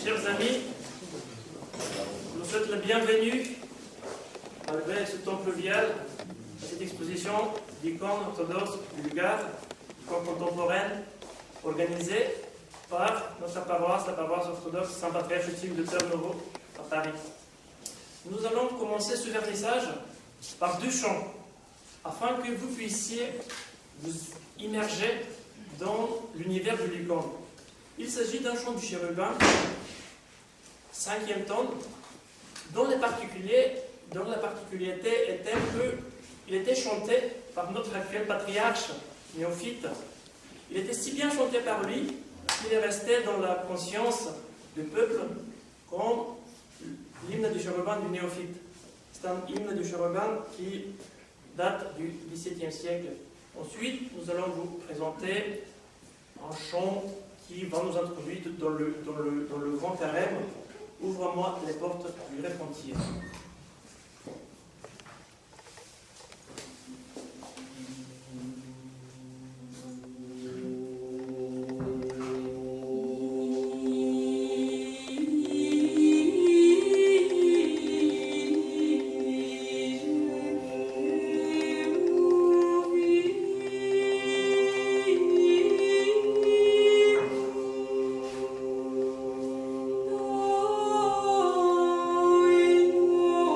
Chers amis, je vous souhaite la bienvenue malgré ce temps pluvial à cette exposition d'icônes orthodoxes bulgares, icônes contemporaines, organisée par notre paroisse, la paroisse orthodoxe Saint-Patriarche de Terneuveau à Paris. Nous allons commencer ce vernissage par deux chants, afin que vous puissiez vous immerger dans l'univers de l'icône. Il s'agit d'un chant du chérubin, 5e ton, dont la particularité était qu'il était chanté par notre actuel patriarche néophyte. Il était si bien chanté par lui qu'il est resté dans la conscience du peuple comme l'hymne du chérubin du néophyte. C'est un hymne du chérubin qui date du XVIIe siècle. Ensuite, nous allons vous présenter un chant qui va nous introduire dans le grand carême. Ouvre-moi les portes du repentir. Oh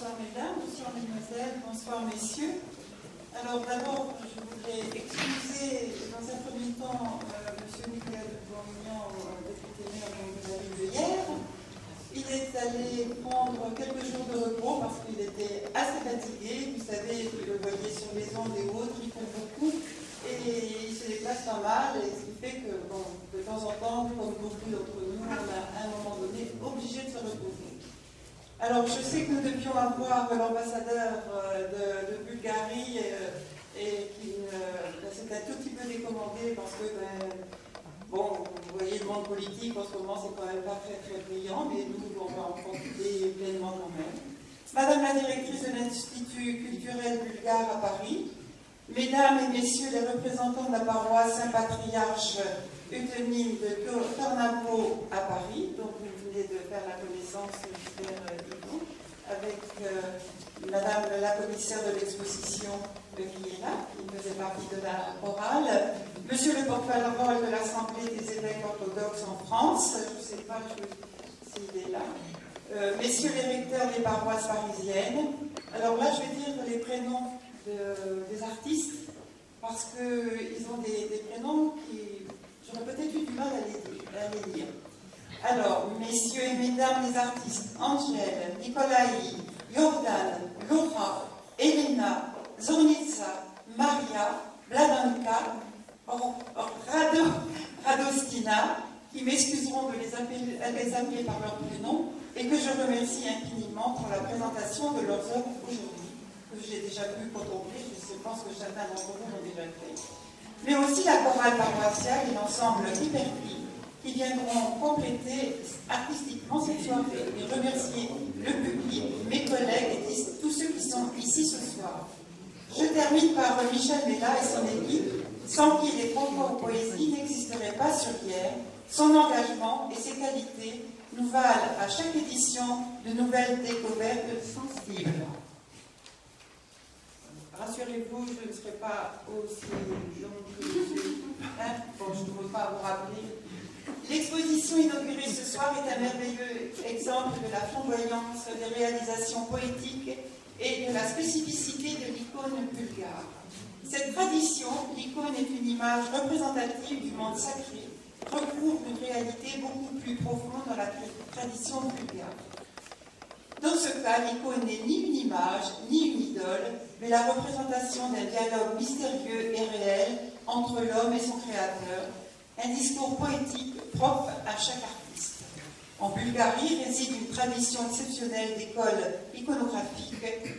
Bonsoir mesdames, bonsoir mesdemoiselles, bonsoir messieurs. Alors d'abord, je voudrais excuser dans un premier temps M. Nicolas de Bourguignon, député maire de la ville de hier. Il est allé prendre quelques jours de repos parce qu'il était assez fatigué. Vous savez, vous le voyez sur les ondes et autres, il court beaucoup et il se déplace pas mal. Et ce qui fait que, bon, de temps en temps, comme beaucoup d'entre nous, on a à un moment donné obligé de se reposer. Alors, je sais que nous devions avoir l'ambassadeur de Bulgarie et c'est un tout petit peu décommandé parce que, bon, vous voyez, le monde politique en ce moment, c'est quand même pas très très brillant, mais nous, on va en profiter pleinement quand même. Madame la directrice de l'Institut culturel bulgare à Paris, mesdames et messieurs les représentants de la paroisse Saint-Patriarche Eutonime de Tornapo à Paris, donc vous venez de faire la connaissance du père Yvon, avec madame la commissaire de l'exposition qui est là, qui faisait partie de la chorale, monsieur le porte-parole de l'Assemblée des évêques orthodoxes en France, je ne sais pas s'il est là, messieurs les recteurs des paroisses parisiennes. Alors là, je vais dire les prénoms des artistes, parce qu'ils ont des prénoms qui, j'aurais peut-être eu du mal à les lire. Alors, messieurs et mesdames les artistes, Angèle, Nicolaï, Jordan, Laura, Elena, Zornitsa, Maria, Bladanka, Radostina, qui m'excuseront de les appeler par leur prénom, et que je remercie infiniment pour la présentation de leurs œuvres aujourd'hui, que j'ai déjà pu contempler, je pense que certains d'entre vous l'ont déjà fait. Mais aussi la chorale paroissiale et l'ensemble Hyperpli, qui viendront compléter artistiquement cette soirée et remercier le public, mes collègues et tous ceux qui sont ici ce soir. Je termine par Michel Mella et son équipe, sans qui les concours de poésie n'existeraient pas sur hier. Son engagement et ses qualités nous valent à chaque édition de nouvelles découvertes sensibles. Rassurez-vous, je ne serai pas aussi longue que bon, je ne veux pas vous rappeler. L'exposition inaugurée ce soir est un merveilleux exemple de la flamboyance des réalisations poétiques et de la spécificité de l'icône bulgare. Cette tradition, l'icône est une image représentative du monde sacré, recouvre une réalité beaucoup plus profonde dans la tradition bulgare. Dans ce cas, l'icône n'est ni une image, ni une idole, mais la représentation d'un dialogue mystérieux et réel entre l'homme et son créateur, un discours poétique propre à chaque artiste. En Bulgarie réside une tradition exceptionnelle d'écoles iconographiques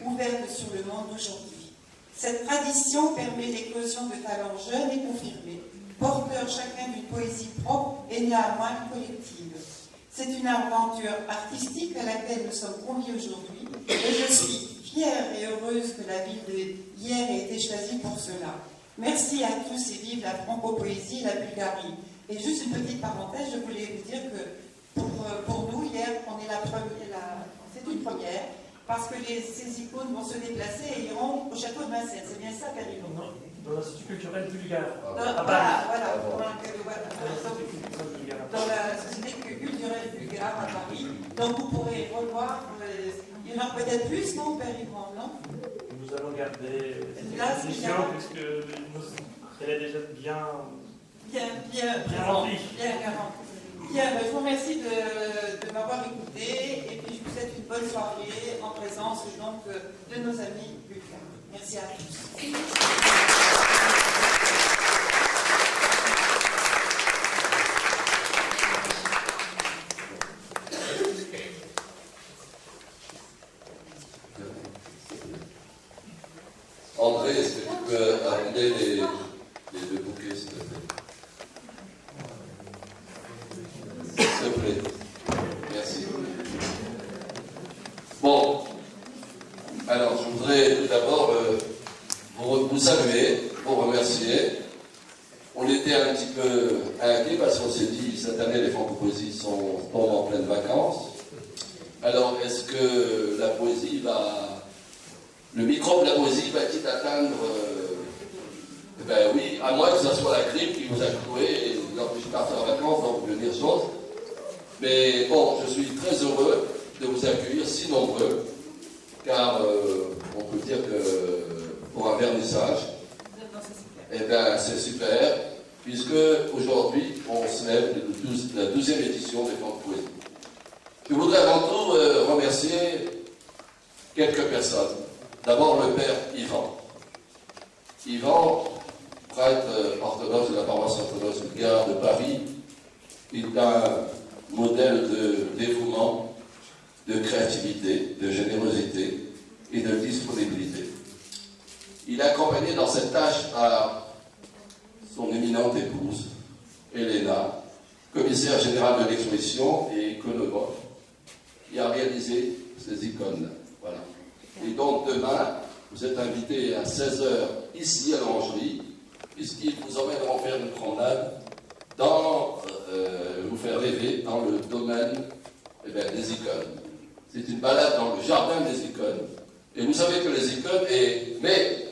ouvertes sur le monde d'aujourd'hui. Cette tradition permet l'éclosion de talents jeunes et confirmés, porteurs chacun d'une poésie propre et néanmoins collective. C'est une aventure artistique à laquelle nous sommes conviés aujourd'hui et je suis fière et heureuse que la ville de hier ait été choisie pour cela. Merci à tous et vive la franco-poésie et la Bulgarie. Et juste une petite parenthèse, je voulais vous dire que pour nous, hier, on est c'est une première, parce que ces icônes vont se déplacer et iront au château de Vincennes. C'est bien ça, Périllon? Non, dans l'Institut culturel bulgare. Dans la Société culturelle bulgare à Paris. Donc vous pourrez revoir, il y en a peut-être plus, non, Périllon, non? Nous allons garder cette édition, puisque elle est déjà bien remplie. Bien, je vous remercie de m'avoir écouté et puis je vous souhaite une bonne soirée en présence donc de nos amis bulgares. Merci à tous. André, est-ce que tu peux amener les deux bouquets, s'il te plaît? S'il te plaît. Merci. Bon. Alors, je voudrais tout d'abord vous saluer, vous remercier. On était un petit peu inquiets parce qu'on s'est dit, cette année, les franco-poésies tombent en pleine vacances. Alors, est-ce que la poésie le microbe de la poésie va-t-il atteindre ben oui, à moins que ce soit la grippe qui vous a cloué et vous empêche de partir en vacances, donc vous venir chose. Mais bon, je suis très heureux de vous accueillir si nombreux. car on peut dire que pour un vernissage, eh bien, c'est super, puisque aujourd'hui, on célèbre la 12e édition des Francs de Poésie. Je voudrais avant tout remercier quelques personnes. D'abord, le père Yvan. Yvan, prêtre orthodoxe de la paroisse orthodoxe du Gard de Paris, il est un modèle de dévouement, de créativité, de générosité et de disponibilité. Il a accompagné dans cette tâche à son éminente épouse, Elena, commissaire général de l'exposition et iconographe, qui a réalisé ces icônes. Voilà. Et donc demain, vous êtes invités à 16h ici à l'Orangerie, puisqu'ils vous emmèneront faire une promenade vous faire rêver dans le domaine des icônes. C'est une balade dans le jardin des icônes. Et vous savez que les icônes, mais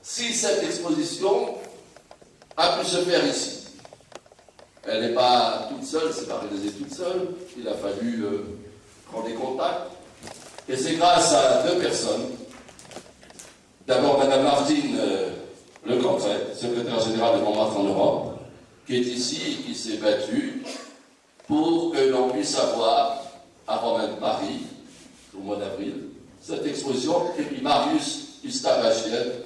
si cette exposition a pu se faire ici, elle n'est pas toute seule, c'est pas réalisé toute seule, il a fallu prendre des contacts. Et c'est grâce à deux personnes. D'abord, Madame Martine Lecontret, secrétaire générale de Montmartre en Europe, qui est ici et qui s'est battue pour que l'on puisse avoir, avant même Paris, au mois d'avril, cette exposition. Et puis Marius Ustavachiel,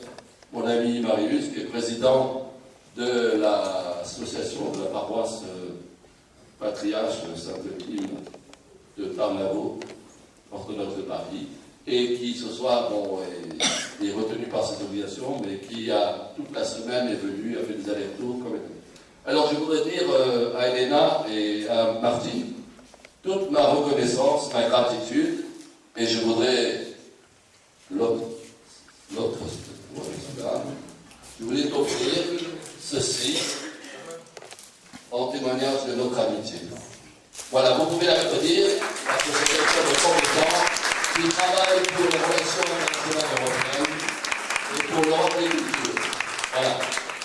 mon ami Marius, qui est président de l'association de la paroisse Patriarche Sainte-Kim de Tarnavo, orthodoxe de Paris, et qui ce soir est retenu par ses obligations, mais qui toute la semaine est venu, a fait des allers-retours. Alors je voudrais dire à Elena et à Martine toute ma reconnaissance, ma gratitude, et je voudrais je voulais t'offrir ceci en témoignage de notre amitié. Voilà, vous pouvez l'applaudir, parce que c'est quelqu'un de compétent qui travaille pour les relations internationales européennes et pour l'Europe des cultures. Voilà.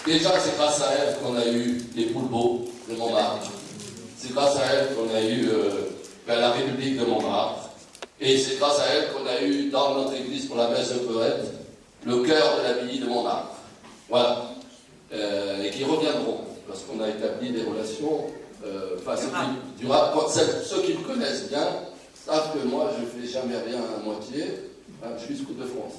Déjà, c'est grâce à elle qu'on a eu les Poulbeaux de Montmartre. C'est grâce à elle qu'on a eu la République de Montmartre. Et c'est grâce à elle qu'on a eu dans notre église pour la messe de poète le cœur de l'abbaye de Montmartre. Voilà. Et qui reviendront, parce qu'on a établi des relations durables. Ceux qui me connaissent bien savent que moi, je ne fais jamais rien à moitié. Je suis scout de France.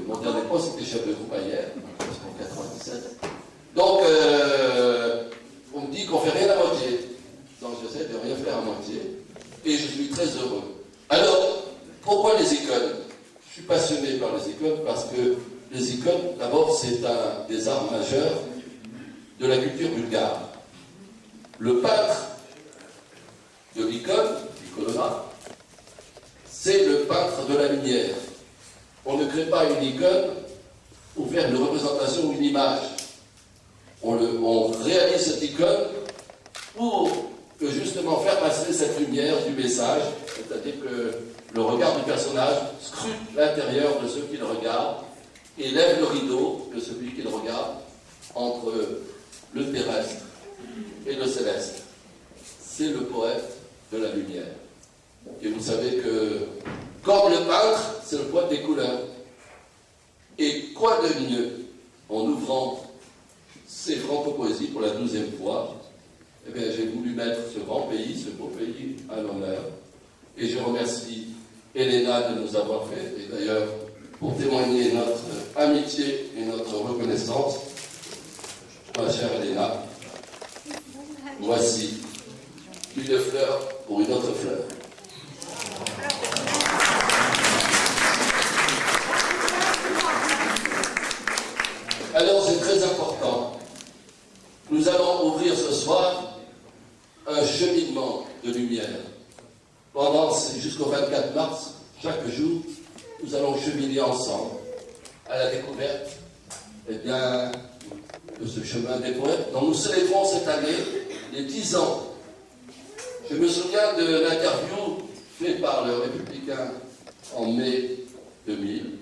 Mon dernier poste, c'était chef de groupe hier, en 97. Donc, on me dit qu'on ne fait rien à moitié. Donc, j'essaie de rien faire à moitié. Et je suis très heureux. Alors, pourquoi les icônes? Je suis passionné par les icônes parce que les icônes, d'abord, c'est un des arts majeurs de la culture bulgare. Le peintre de l'icône, l'iconographe, c'est le peintre de la lumière. On ne crée pas une icône pour faire une représentation ou une image. On réalise cette icône pour que justement faire passer cette lumière du message, c'est-à-dire que le regard du personnage scrute l'intérieur de ceux qui le regardent et lève le rideau de celui qui le regarde entre le terrestre et le céleste. C'est le poète de la lumière. Et vous savez que, comme le peintre, c'est le poète des couleurs. Et quoi de mieux, en ouvrant ces franco-poésies pour la 12e fois, eh bien, j'ai voulu mettre ce grand pays, ce beau pays, à l'honneur. Et je remercie Elena de nous avoir fait. Et d'ailleurs, pour témoigner notre amitié et notre reconnaissance, ma chère Elena, voici une fleur pour une autre fleur. Alors, c'est très important. Nous allons ouvrir ce soir un cheminement de lumière. Jusqu'au 24 mars, chaque jour, nous allons cheminer ensemble à la découverte de ce chemin des poètes dont nous célébrons cette année les 10 ans. Je me souviens de l'interview faite par le Républicain en mai 2000,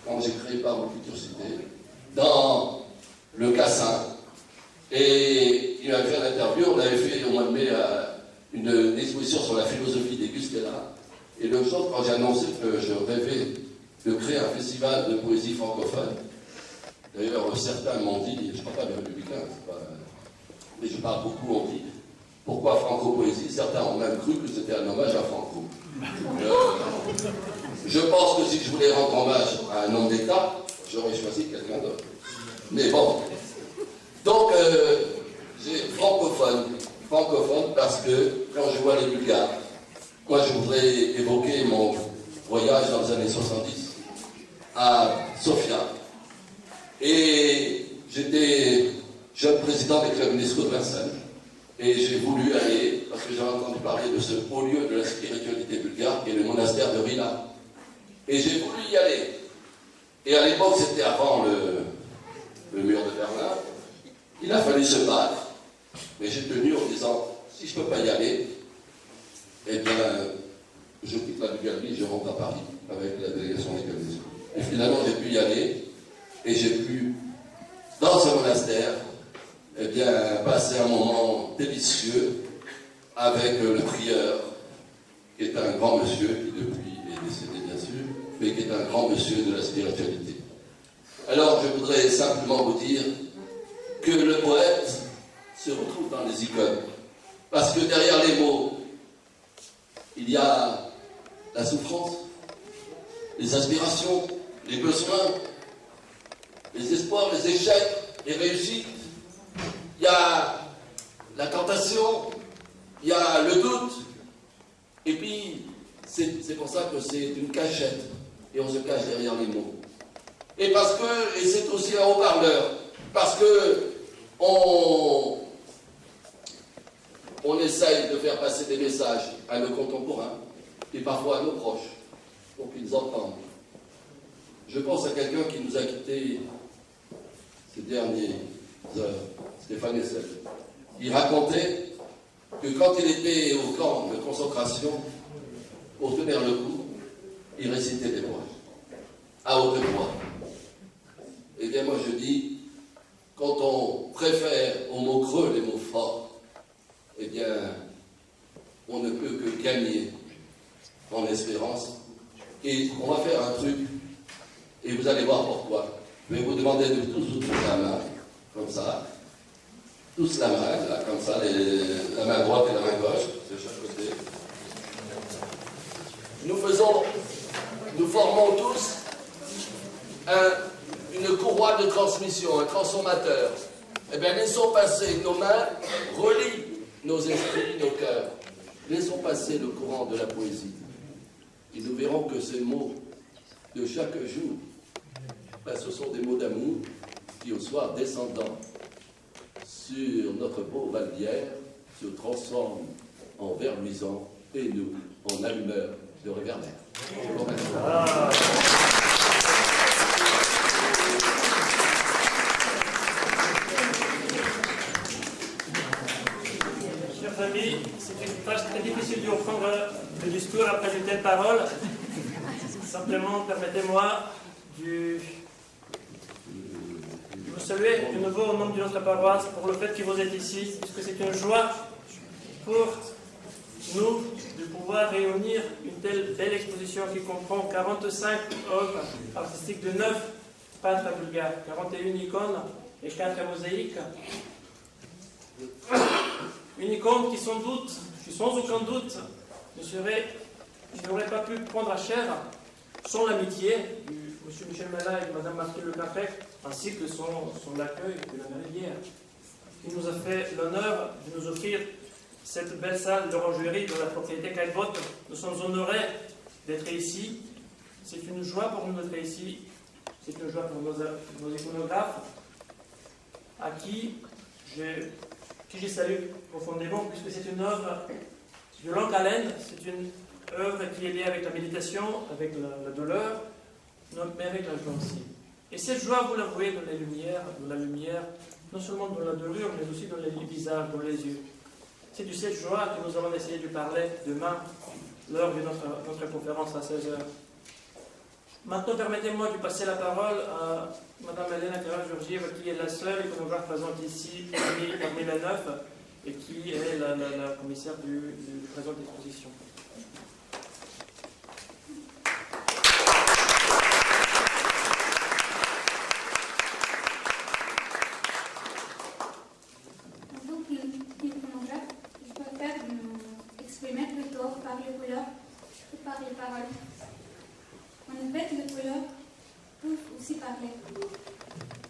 quand j'ai créé Parole Futurcité, dans le Cassin. Et il m'avait fait l'interview, on avait fait au mois de mai une exposition sur la philosophie des Gustela. Et le jour, quand j'ai annoncé que je rêvais de créer un festival de poésie francophone, d'ailleurs, certains m'ont dit, je ne parle pas des républicains, mais je parle beaucoup, on dit, pourquoi Franco-Poésie? Certains ont même cru que c'était un hommage à Franco. Je pense que si je voulais rendre hommage à un homme d'État, j'aurais choisi quelqu'un d'autre. Mais bon. Donc, j'ai francophone parce que quand je vois les Bulgares, moi je voudrais évoquer mon voyage dans les années 70 à Sofia. Et j'étais jeune président des clubs UNESCO de Vincennes. Et j'ai voulu aller, parce que j'avais entendu parler de ce haut lieu de la spiritualité bulgare, qui est le monastère de Rila. Et j'ai voulu y aller. Et à l'époque, c'était avant le mur de Berlin. Il a fallu se battre. Mais j'ai tenu en disant, si je ne peux pas y aller, eh bien, je quitte la Bulgarie, je rentre à Paris avec la délégation des clubs UNESCO. Et finalement, j'ai pu y aller. Et j'ai pu, dans ce monastère, eh bien, passer un moment délicieux avec le prieur, qui est un grand monsieur, qui depuis est décédé bien sûr, mais qui est un grand monsieur de la spiritualité. Alors je voudrais simplement vous dire que le poète se retrouve dans les icônes, parce que derrière les mots, il y a la souffrance, les aspirations, les besoins, les espoirs, les échecs, les réussites. Il y a la tentation, il y a le doute, et puis c'est pour ça que c'est une cachette, et on se cache derrière les mots. Et parce que, et c'est aussi un haut-parleur, parce que on essaye de faire passer des messages à nos contemporains, et parfois à nos proches, pour qu'ils entendent. Je pense à quelqu'un qui nous a quittés ces dernières heures. Stéphane Hessel. Il racontait que quand il était au camp de concentration, pour tenir le coup, il récitait des poèmes, à haute voix. Eh bien moi je dis, quand on préfère aux mots creux les mots forts, eh bien on ne peut que gagner en espérance. Et on va faire un truc, et vous allez voir pourquoi. Je vais vous demander de tous ouvrir la main, comme ça. Tous la main, là, comme ça, la main droite et la main gauche, de chaque côté. Nous formons tous une courroie de transmission, un transformateur. Eh bien, laissons passer nos mains, relient nos esprits, nos cœurs. Laissons passer le courant de la poésie. Et nous verrons que ces mots de chaque jour, ben, ce sont des mots d'amour qui, au soir descendant, sur notre peau valdière, se transforme en verre luisant et nous en allumeur de réverbère. Chers amis, c'est une tâche très difficile de reprendre le discours après de telles paroles. Simplement, permettez-moi de vous saluer de nouveau au nom de notre paroisse pour le fait que vous êtes ici, puisque c'est une joie pour nous de pouvoir réunir une telle belle exposition qui comprend 45 œuvres artistiques de 9 peintres bulgares, 41 icônes et 4 mosaïques. Une icône qui sans aucun doute n'aurait pas pu prendre à chair sans l'amitié de M. Michel Mella et de Mme Martine Le Cafec, ainsi que son accueil de la Méridière, qui nous a fait l'honneur de nous offrir cette belle salle d'orangerie de la propriété Caillebotte. Nous sommes honorés d'être ici. C'est une joie pour nous d'être ici. C'est une joie pour nos iconographes, à qui je salue profondément, puisque c'est une œuvre de longue haleine. C'est une œuvre qui est liée avec la méditation, avec la douleur, mais avec la joie aussi. Et cette joie, vous la voyez dans la lumière, non seulement dans la dorure, mais aussi dans les visages, dans les yeux. C'est de cette joie que nous allons essayer de parler demain, lors de notre conférence à 16h. Maintenant, permettez-moi de passer la parole à Mme Elena Kara-Georgieva, qui est la seule iconographe présente ici parmi les 9 et qui est la commissaire de présente exposition. d'or par les couleurs ou par les paroles. En effet, les couleurs peuvent aussi parler.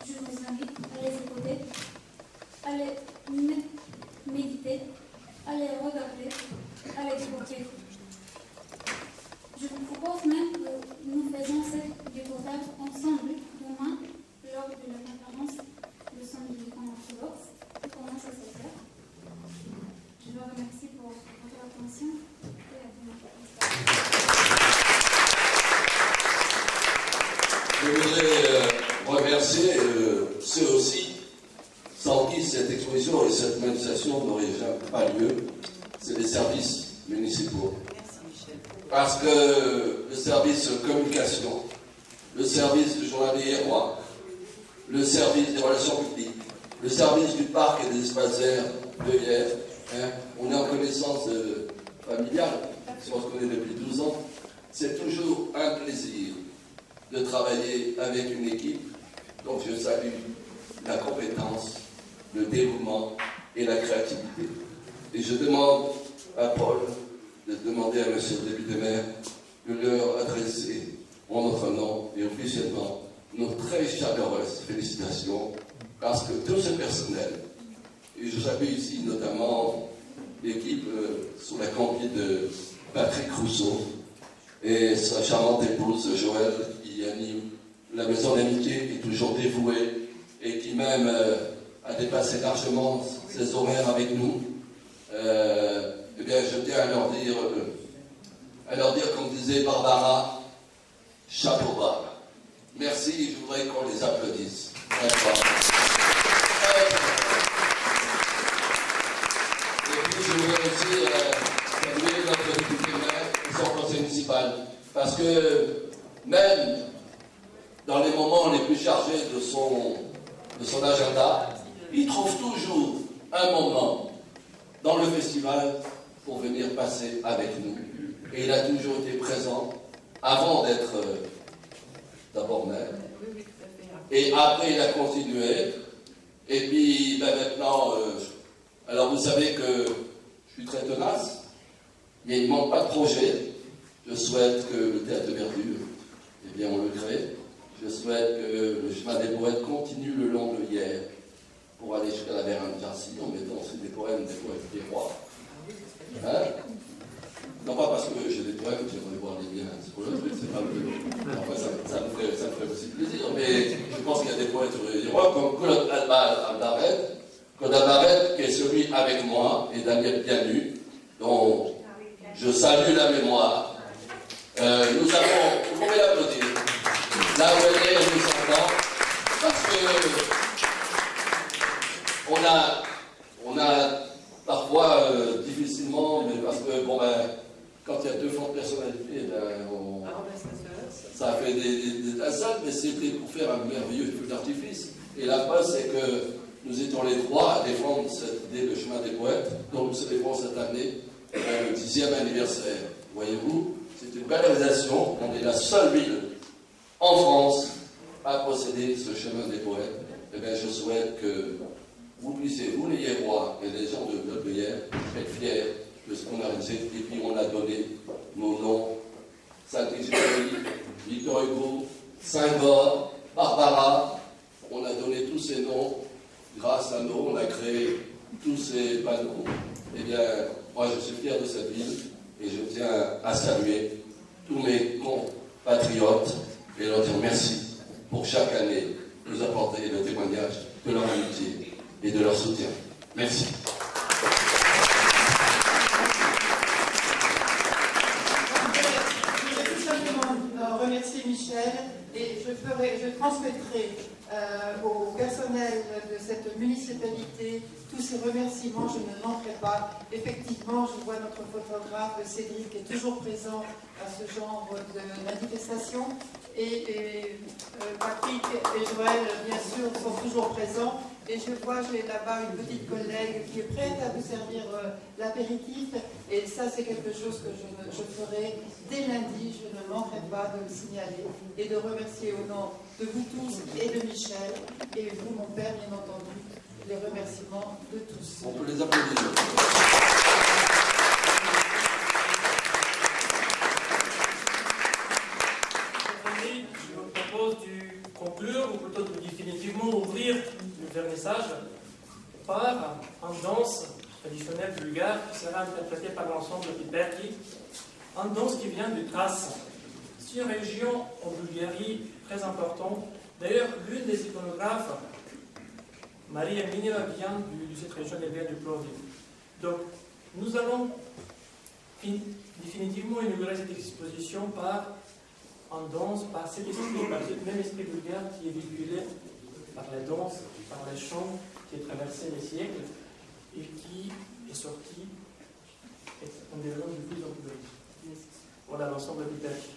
Je vous invite à les écouter, à les méditer, à les regarder, à les découvrir. Je vous propose même que nous faisons cette découverte ensemble demain lors de la conférence de son militant orthodoxe qui commence à 16h. Je vous remercie pour votre attention et à demain. Je voudrais remercier ceux aussi sans qui cette exposition et cette manifestation n'auraient pas lieu, c'est les services municipaux. Parce que le service communication, le service du journal des Hérois, le service des relations publiques, le service du parc et des espaces verts de Hyères, on est en connaissance familiale, si on se connaît depuis 12 ans, c'est toujours un plaisir de travailler avec une équipe dont je salue la compétence, le dévouement et la créativité. Et je demande à Paul de demander à monsieur le député maire de leur adresser en notre nom et officiellement nos très chaleureuses félicitations parce que tout ce personnel, et je salue ici notamment l'équipe sous la conduite de Patrick Rousseau et sa charmante épouse Joël qui anime la maison d'amitié, qui est toujours dévouée et qui même a dépassé largement ses horaires avec nous. Eh bien, je tiens à leur dire, comme disait Barbara, chapeau bas. Merci, je voudrais qu'on les applaudisse. Et puis, je voudrais aussi saluer notre député maire et son conseil municipal. Parce que même dans les moments les plus chargés de son agenda, il trouve toujours un moment dans le festival pour venir passer avec nous. Et il a toujours été présent avant d'être d'abord maire. Et après, il a continué. Et puis, maintenant, alors vous savez que je suis très tenace. Il ne manque pas de projet. Je souhaite que le théâtre de Verdure, eh bien, on le crée. Je souhaite que le chemin des poètes continue le long de Hyères pour aller jusqu'à la Vérone-Jarcy en mettant aussi des poèmes des poètes des rois. Hein? Non pas parce que j'ai des poèmes que j'aimerais voir les miens, c'est pour le truc, c'est pas le... Enfin, ça me ferait aussi plaisir, mais je pense qu'il y a des poètes des rois comme Claude Albaret, qui est celui avec moi, et Daniel Pianu, dont je salue la mémoire. Nous avons, vous pouvez l'applaudir, là où elle est, elle nous entend, parce que on a parfois difficilement, mais parce que bon quand il y a deux fortes personnalités, ça fait des tasades, mais c'était pour faire un merveilleux feu d'artifice. Et la preuve, c'est que nous étions les trois à défendre cette idée de chemin des poètes, dont nous célébrons cette année le 10e anniversaire. Voyez-vous, c'est une belle réalisation. On est la seule ville en France à posséder ce chemin des poètes. Et bien, je souhaite que vous puissiez, vous les Hyérois et les gens de notre Hyères, être fiers de ce qu'on a réalisé. Et puis on a donné nos noms, Saint-Exupéry, Victor Hugo, Senghor, Barbara. On a donné tous ces noms. Grâce à nous, on a créé tous ces panneaux. Eh bien, moi je suis fier de cette ville et je tiens à saluer tous mes compatriotes et leur dire merci pour chaque année nous apporter le témoignage de leur amitié et de leur soutien. Merci. Je vais tout simplement remercier Michel et je transmettrai au personnel de cette municipalité tous ces remerciements, je ne manquerai pas. Effectivement, je vois notre photographe Cédric qui est toujours présent à ce genre de manifestation et Patrick et Joël bien sûr sont toujours présents. Et je vois, j'ai là-bas une petite collègue qui est prête à vous servir l'apéritif. Et ça, c'est quelque chose que je ferai dès lundi. Je ne manquerai pas de le signaler et de remercier au nom de vous tous et de Michel. Et vous, mon père, bien entendu, les remerciements de tous. On peut les applaudir. traditionnelle bulgare qui sera interprétée par l'ensemble Piperki, une danse qui vient de Thrace. C'est une région en Bulgarie très importante. D'ailleurs, l'une des iconographes, Maria Mineva, vient de cette région, elle vient du Plovdiv. Donc, nous allons définitivement inaugurer cette exposition par en danse, par cet esprit, par ce même esprit bulgare qui est véhiculé par la danse, par les chants, qui a traversé les siècles et qui est sorti en développement de plus en plus. Voilà l'ensemble du texte.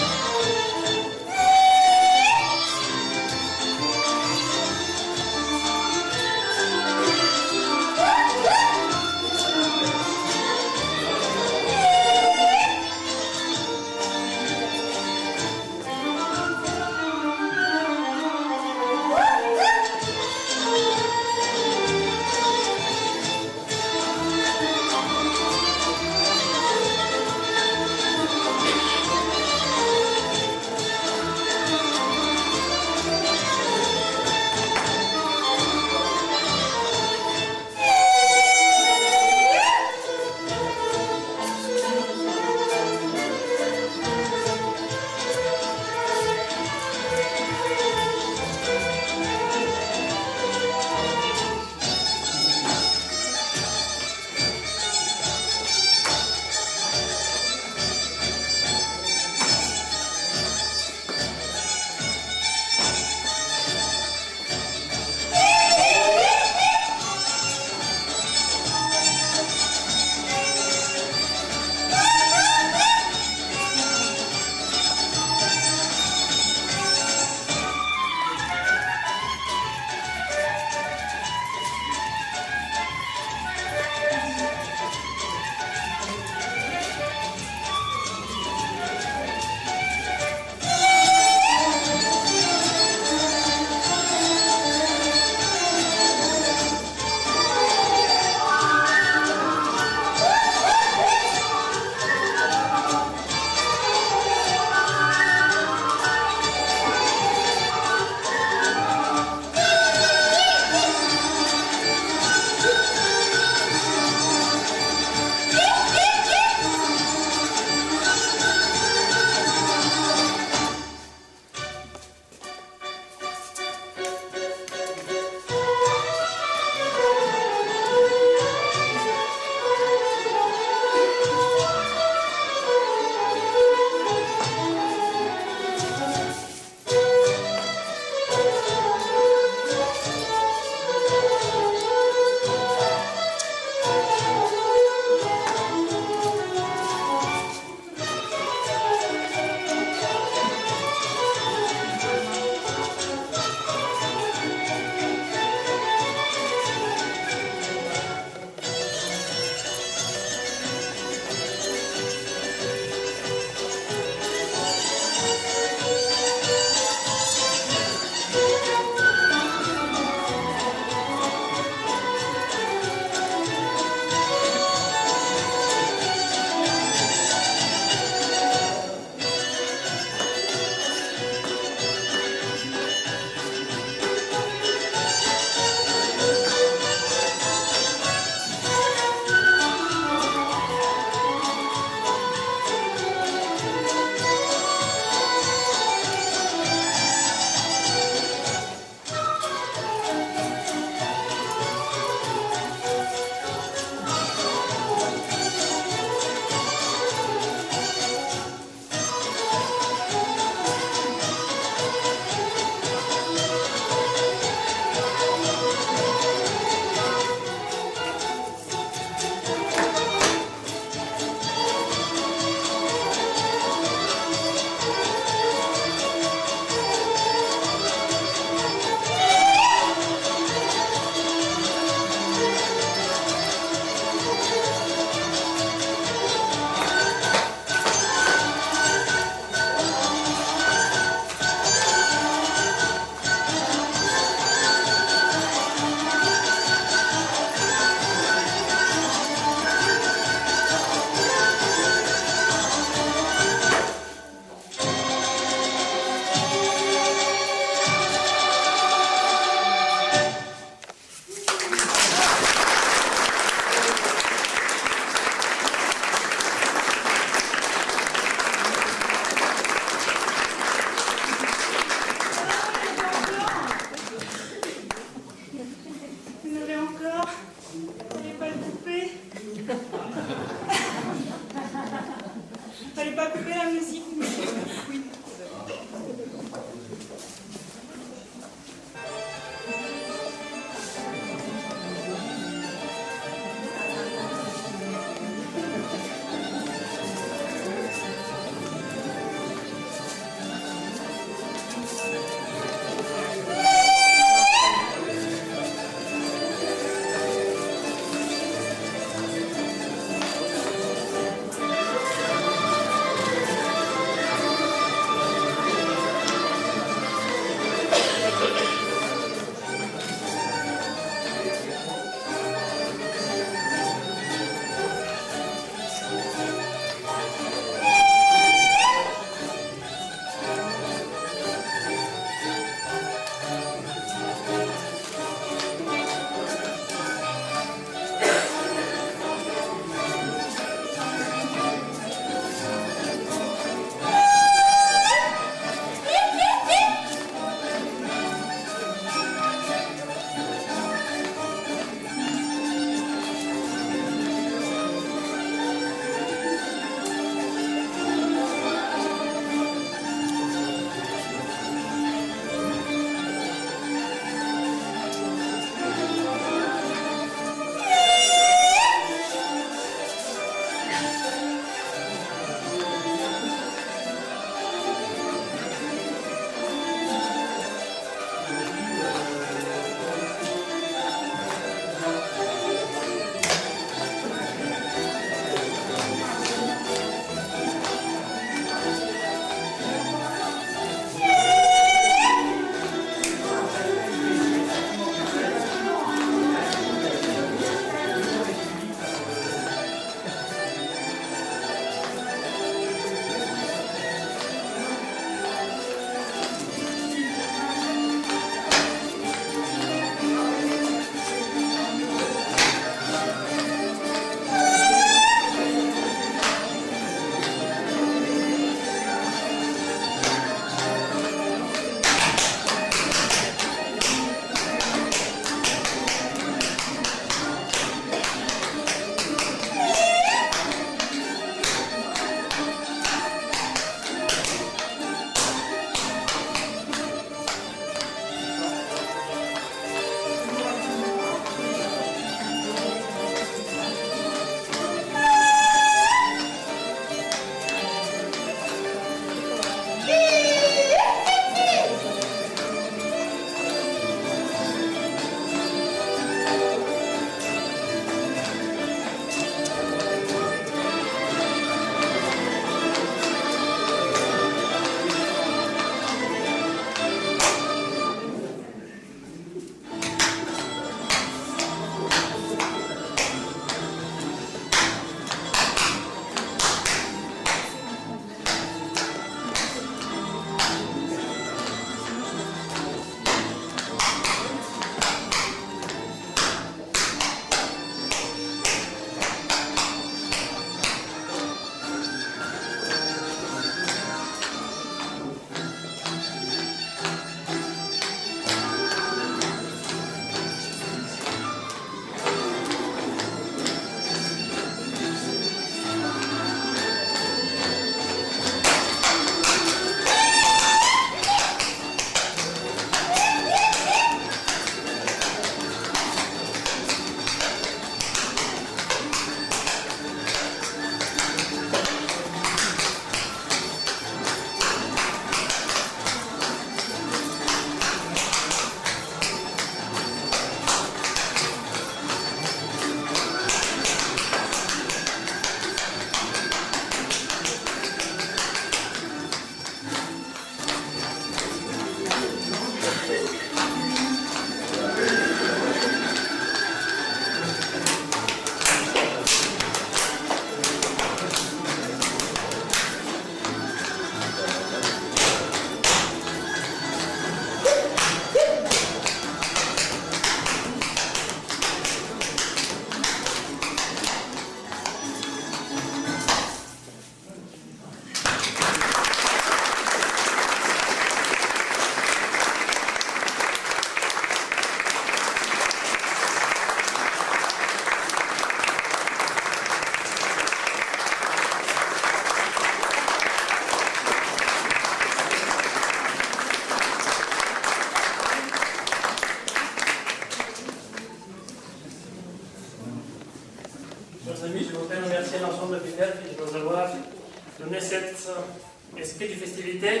festivité.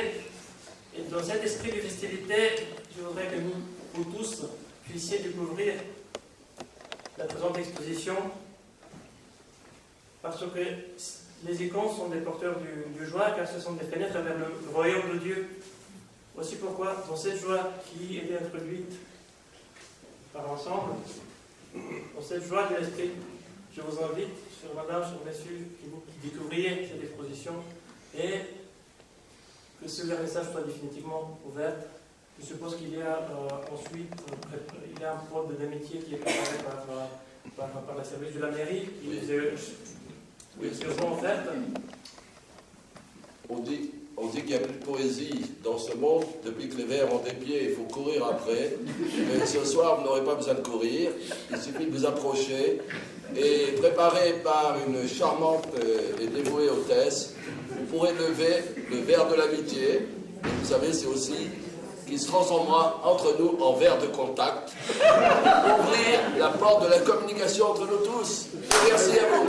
Et dans cet esprit de festivité, je voudrais que vous tous puissiez découvrir la présente exposition, parce que les icônes sont des porteurs du joie, car ce sont des fenêtres vers le royaume de Dieu. Voici pourquoi, dans cette joie qui est introduite par l'ensemble, dans cette joie de l'esprit, je vous invite, chers madame, chers messieurs, que vous découvriez cette exposition et que ce vernissage soit définitivement ouvert. Je suppose qu'il y a ensuite il y a un pôle d'amitié qui est préparé par la service de la mairie qui Oui. vous seront offertes. On dit qu'il n'y a plus de poésie dans ce monde. Depuis que les vers ont des pieds, il faut courir après. Mais ce soir, vous n'aurez pas besoin de courir. Il suffit de vous approcher. Et préparé par une charmante et dévouée hôtesse, vous pourrez lever le verre de l'amitié. Vous savez, c'est aussi qui se transformera entre nous en verre de contact. Ouvrir la porte de la communication entre nous tous. Merci à vous.